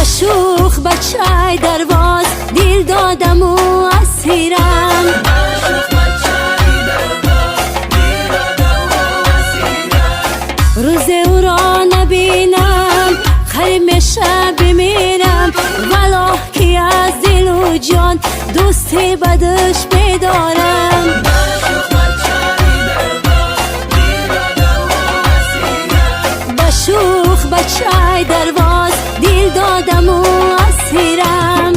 شوخ بچه درواز دل دادم و اسیرم. روز او را نبینم خیمشه بمیرم، والله که از دل و جان دوستی بدش بدارم. شوخ بچه درواز دل دادم و اسیرم.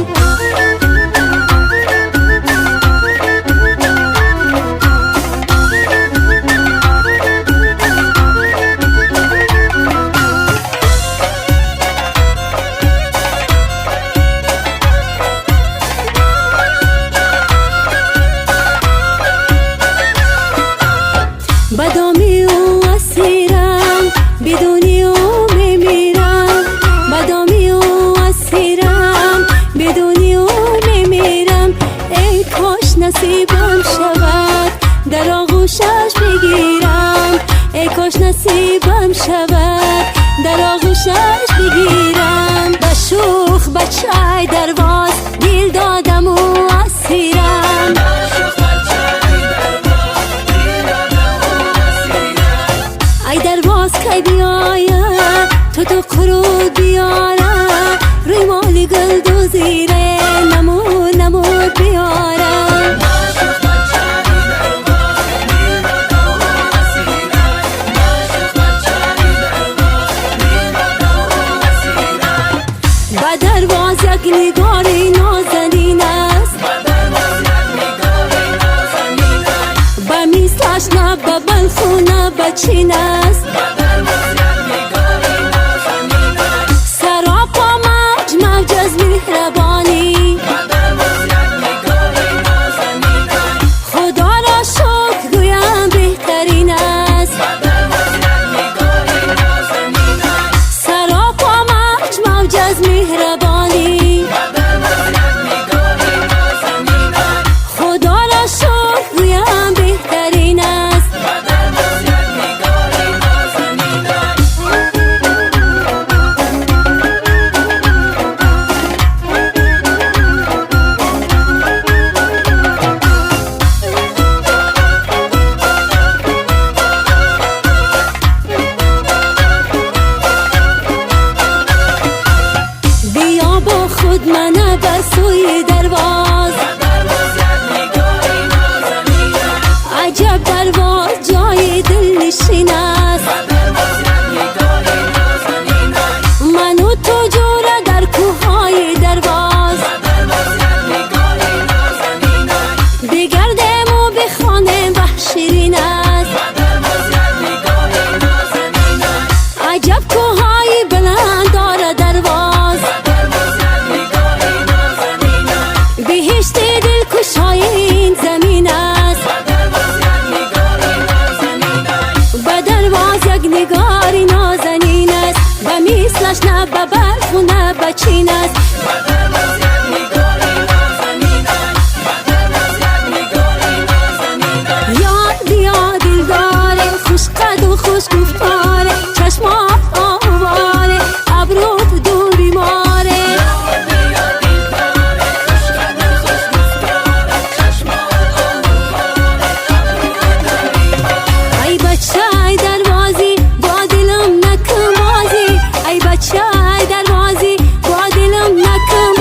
بدامی و اسیرم بدونی و میمیرم، بدامی و اسیرم بدونی و میمیرم. ای کاش نصیبم شود در آغوشش بگیرم، ای کاش نصیبم شود در آغوشش بگیرم. به شوخ بچه درواز دل دادم و اسیرم. ای درواز کی بیایه تو قرود بیاره، روی مالی گل دوزیره نمود نمود بیاره. با درواز یک نگاری نازنین است، با میزش نه با بلخونه بچین است. سراپا موج موج از مهربانی، خدا را شکر گویم بهترین است. سراپا موج موج از مهربانی، خدا را شکر گویم بهترین است. بیا با خود منه بر سوی درواز، عجب درواز جای دل نشین است. من و تو جوره در کوههای درواز، بگردیم و بخوانیم شیرین است. عجب کوههای بلند داره درواز، بهشت دلکشای این زمین است. با درواز یک نگاری نازنین است، و مثلش نه به برف و نه به چین است. یاد بیا دلداره خوش قد و خوش گفتاره، چشمات آواره ابروت دو بیماره. ای بچه دروازی با دلم نکن بازی، ای بچه دروازی با دلم نکن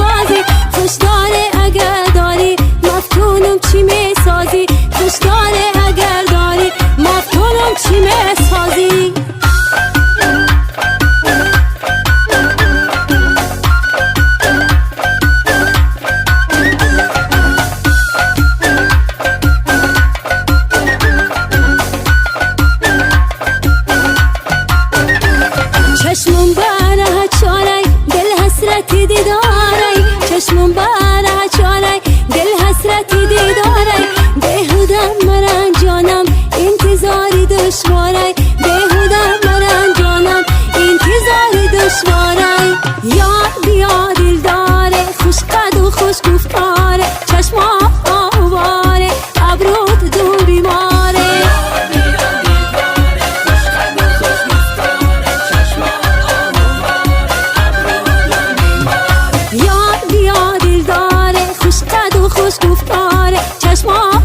چشما